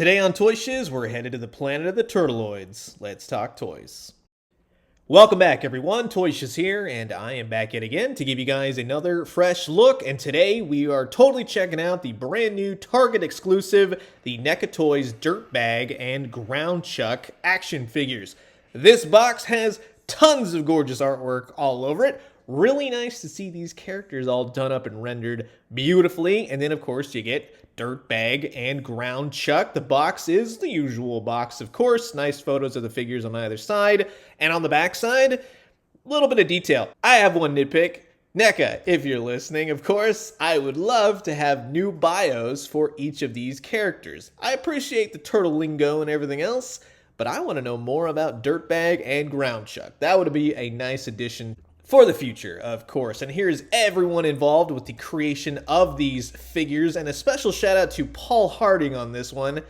Today on Toy Shiz, we're headed to the planet of the Turtleoids. Let's talk toys. Welcome back, everyone. Toy Shiz here, and I am back yet again to give you guys another fresh look. And today we are totally checking out the brand new Target exclusive, the NECA Toys DIRTBAG and GROUNDCHUCK action figures. This box has tons of gorgeous artwork all over it. Really nice to see these characters all done up and rendered beautifully. And then, of course, you get DIRTBAG and GROUNDCHUCK. The box is the usual box, of course. Nice photos of the figures on either side. And on the back side, a little bit of detail. I have one nitpick. NECA, if you're listening, of course, I would love to have new bios for each of these characters. I appreciate the turtle lingo and everything else, but I want to know more about DIRTBAG and GROUNDCHUCK. That would be a nice addition for the future, of course. And here's everyone involved with the creation of these figures, and a special shout out to Paul Harding on this one.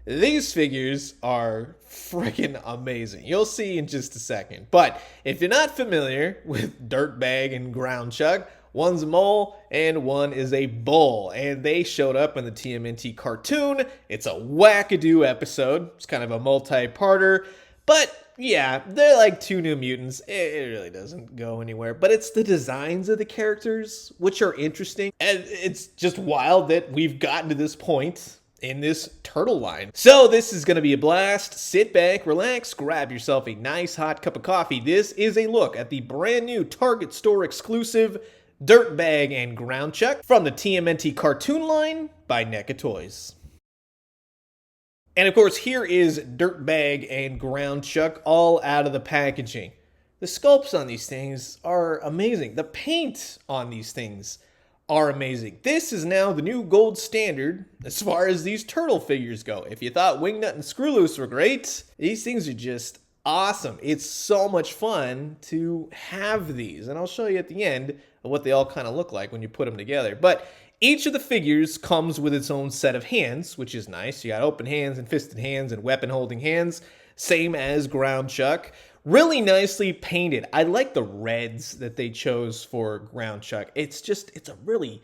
These figures are freaking amazing. You'll see in just a second. But if you're not familiar with DIRTBAG and GROUNDCHUCK, one's a mole and one is a bull, and they showed up in the TMNT cartoon. It's a wackadoo episode. It's kind of a multi-parter, but yeah, they're like two new mutants. It really doesn't go anywhere. But it's the designs of the characters which are interesting. And it's just wild that we've gotten to this point in this turtle line. So this is going to be a blast. Sit back, relax, grab yourself a nice hot cup of coffee. This is a look at the brand new Target store exclusive DIRTBAG and GROUNDCHUCK from the TMNT cartoon line by NECA Toys. And of course, here is DIRTBAG and GROUNDCHUCK all out of the packaging. The sculpts on these things are amazing. The paint on these things are amazing. This is now the new gold standard as far as these turtle figures go. If you thought Wingnut and Screwloose were great, these things are just awesome. It's so much fun to have these. And I'll show you at the end of what they all kind of look like when you put them together. But each of the figures comes with its own set of hands, which is nice. You got open hands and fisted hands and weapon-holding hands, same as GROUNDCHUCK. Really nicely painted. I like the reds that they chose for GROUNDCHUCK. It's a really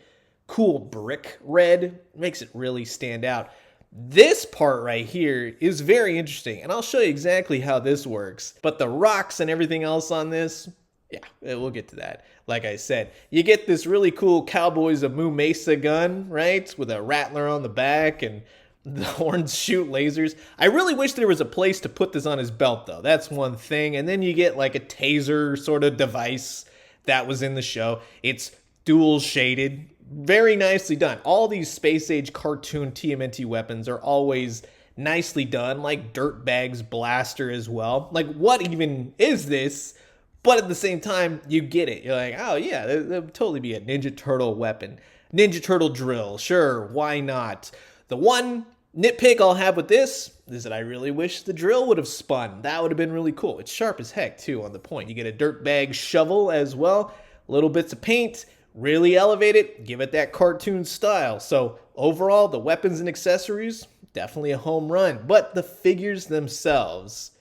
cool brick red. Makes it really stand out. This part right here is very interesting, and I'll show you exactly how this works. But the rocks and everything else on this, yeah, we'll get to that. Like I said, you get this really cool Cowboys of Moo Mesa gun, right? With a rattler on the back and the horns shoot lasers. I really wish there was a place to put this on his belt, though. That's one thing. And then you get like a taser sort of device that was in the show. It's dual shaded. Very nicely done. All these space age cartoon TMNT weapons are always nicely done, like DIRTBAG's blaster as well. Like, what even is this? But at the same time, you get it. You're like, oh yeah, that would totally be a Ninja Turtle weapon. Ninja Turtle drill, sure, why not? The one nitpick I'll have with this is that I really wish the drill would have spun. That would have been really cool. It's sharp as heck, too, on the point. You get a DIRTBAG shovel as well. Little bits of paint. Really elevate it. Give it that cartoon style. So overall, the weapons and accessories, definitely a home run. But the figures themselves,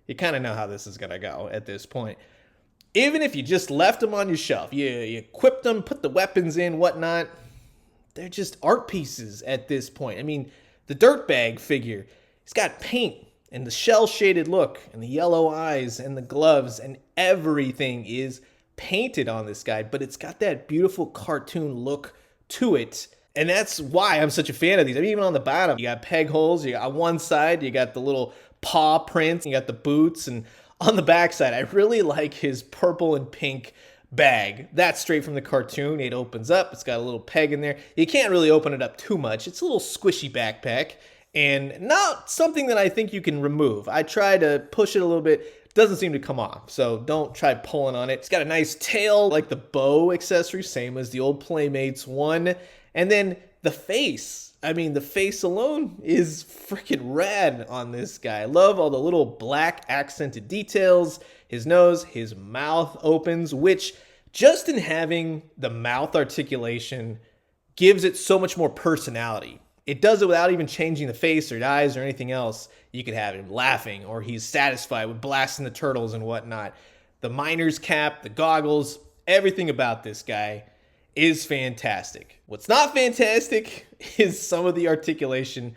you kind of know how this is going to go at this point. Even if you just left them on your shelf, you equipped them, put the weapons in, whatnot, they're just art pieces at this point. I mean, the DIRTBAG figure, he's got paint and the shell-shaded look and the yellow eyes and the gloves, and everything is painted on this guy, but it's got that beautiful cartoon look to it. And that's why I'm such a fan of these. I mean, even on the bottom, you got peg holes. You got on one side, you got the little paw prints, you got the boots, and on the back side, I really like his purple and pink bag. That's straight from the cartoon. It opens up. It's got a little peg in there. You can't really open it up too much. It's a little squishy backpack and not something that I think you can remove. I try to push it a little bit. Doesn't seem to come off, so don't try pulling on it. It's got a nice tail, like the bow accessory, same as the old Playmates one. And then the face. I mean, the face alone is freaking rad on this guy. I love all the little black accented details. His nose, his mouth opens, which just in having the mouth articulation gives it so much more personality. It does it without even changing the face or the eyes or anything else. You could have him laughing, or he's satisfied with blasting the turtles and whatnot. The miner's cap, the goggles, everything about this guy is fantastic. What's not fantastic is some of the articulation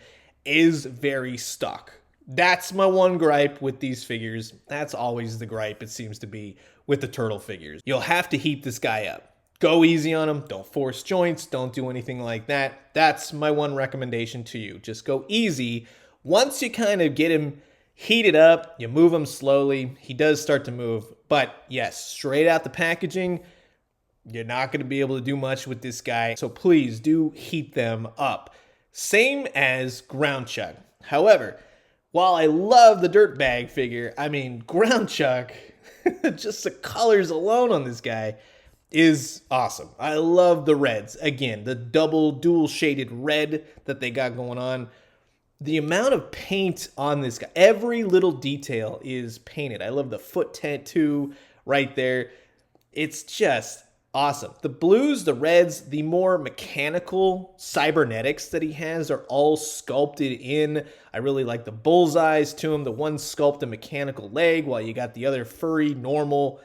is very stuck. That's my one gripe with these figures. That's always the gripe, it seems to be, with the turtle figures. You'll have to heat this guy up. Go easy on him. Don't force joints. Don't do anything like that. That's my one recommendation to you. Just go easy. Once you kind of get him heated up, you move him slowly. He does start to move. But yes, straight out the packaging, you're not going to be able to do much with this guy. So please do heat them up. Same as GROUNDCHUCK. However, while I love the DIRTBAG figure, I mean, GROUNDCHUCK, just the colors alone on this guy is awesome. I love the reds. Again, the dual shaded red that they got going on. The amount of paint on this guy, every little detail is painted. I love the foot tattoo right there. It's just awesome. The blues, the reds, the more mechanical cybernetics that he has are all sculpted in. I really like the bullseyes to him. The one sculpted mechanical leg, while you got the other furry, normal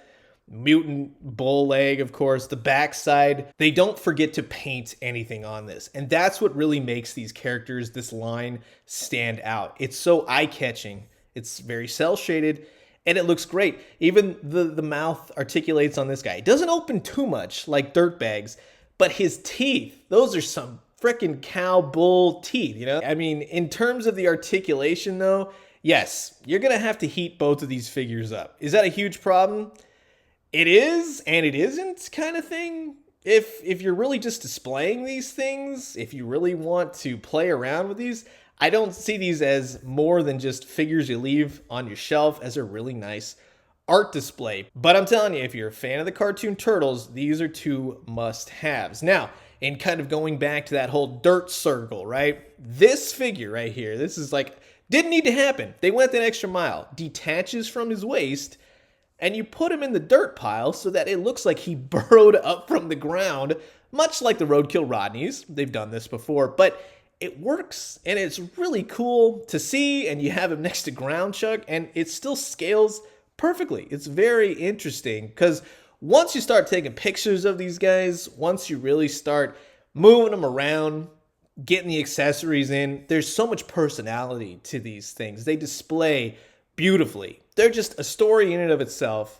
mutant bull leg, of course. The backside, they don't forget to paint anything on this. And that's what really makes these characters, this line, stand out. It's so eye-catching. It's very cel-shaded. And it looks great. Even the mouth articulates on this guy. It doesn't open too much like DIRTBAG's, but his teeth, those are some freaking cow bull teeth, you know? I mean, in terms of the articulation though, yes, you're gonna have to heat both of these figures up. Is that a huge problem? It is, and it isn't kind of thing. If you're really just displaying these things, if you really want to play around with these, I don't see these as more than just figures you leave on your shelf as a really nice art display. But I'm telling you, if you're a fan of the cartoon turtles, these are two must-haves. Now, in kind of going back to that whole dirt circle, right? This figure right here, this is like, didn't need to happen. They went that extra mile. Detaches from his waist, and you put him in the dirt pile so that it looks like he burrowed up from the ground, much like the Roadkill Rodneys. They've done this before, but it works, and it's really cool to see, and you have him next to GROUNDCHUCK, and it still scales perfectly. It's very interesting, because once you start taking pictures of these guys, once you really start moving them around, getting the accessories in, there's so much personality to these things. They display beautifully. They're just a story in and of itself,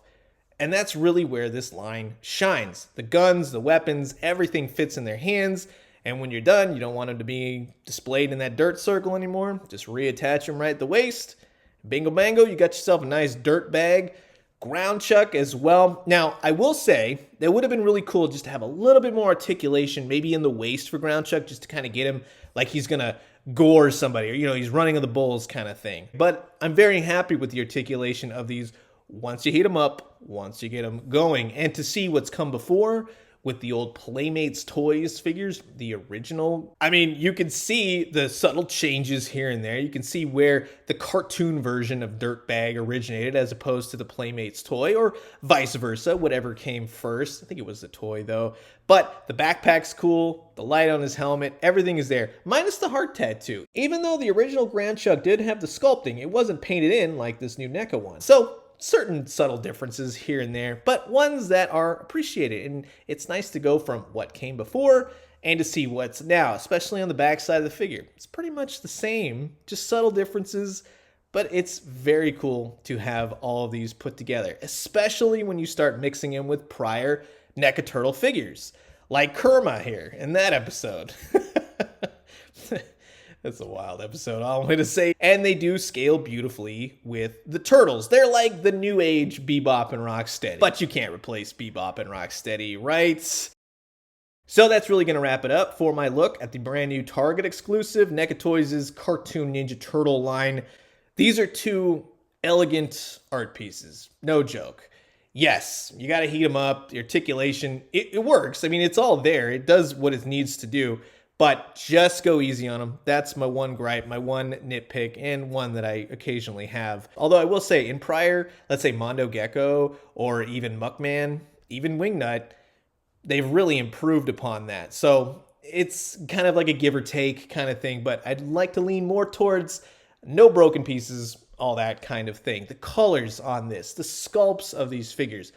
and that's really where this line shines. The guns, the weapons, everything fits in their hands. And when you're done, you don't want them to be displayed in that dirt circle anymore. Just reattach them right at the waist. Bingo bango, you got yourself a nice DIRTBAG. GROUNDCHUCK as well. Now, I will say, that would have been really cool just to have a little bit more articulation, maybe in the waist for GROUNDCHUCK, just to kind of get him like he's going to gore somebody, or, you know, he's running on the bulls kind of thing. But I'm very happy with the articulation of these once you heat them up, once you get them going. And to see what's come before with the old Playmates Toys figures, the original. I mean, you can see the subtle changes here and there. You can see where the cartoon version of DIRTBAG originated as opposed to the Playmates toy, or vice versa, whatever came first. I think it was the toy though. But the backpack's cool, the light on his helmet, everything is there, minus the heart tattoo. Even though the original GROUNDCHUCK did have the sculpting, it wasn't painted in like this new NECA one. So, certain subtle differences here and there, but ones that are appreciated. And it's nice to go from what came before and to see what's now, especially on the back side of the figure. It's pretty much the same, just subtle differences, but it's very cool to have all of these put together, especially when you start mixing them with prior NECA Turtle figures, like Kerma here in that episode. That's a wild episode, all I'm going to say. And they do scale beautifully with the Turtles. They're like the new age Bebop and Rocksteady. But you can't replace Bebop and Rocksteady, right? So that's really going to wrap it up for my look at the brand new Target exclusive NECA Toys' Cartoon Ninja Turtle line. These are two elegant art pieces. No joke. Yes, you got to heat them up. The articulation, it works. I mean, it's all there. It does what it needs to do. But just go easy on them. That's my one gripe, my one nitpick, and one that I occasionally have. Although I will say, in prior, let's say Mondo Gecko, or even Muckman, even Wingnut, they've really improved upon that. So it's kind of like a give or take kind of thing, but I'd like to lean more towards no broken pieces, all that kind of thing. The colors on this, the sculpts of these figures,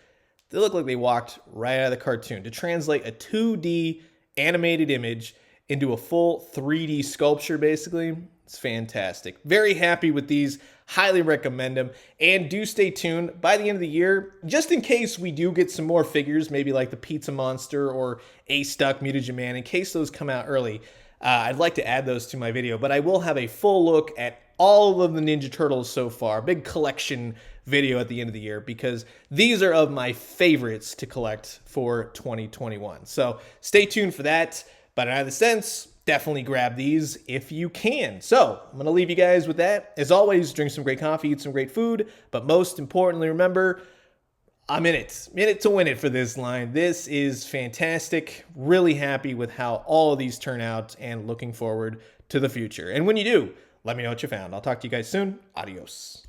they look like they walked right out of the cartoon. To translate a 2D animated image into a full 3D sculpture, basically, It's fantastic. Very happy with these. Highly recommend them. And do stay tuned by the end of the year, just in case we do get some more figures, maybe like the Pizza Monster or A-Stuck Mutagen Man, in case those come out early. I'd like to add those to my video, but I will have a full look at all of the Ninja Turtles so far. Big collection video at the end of the year, because these are of my favorites to collect for 2021. So stay tuned for that. But in either sense, definitely grab these if you can. So I'm going to leave you guys with that. As always, drink some great coffee, eat some great food. But most importantly, remember, I'm in it to win it for this line. This is fantastic. Really happy with how all of these turn out and looking forward to the future. And when you do, let me know what you found. I'll talk to you guys soon. Adios.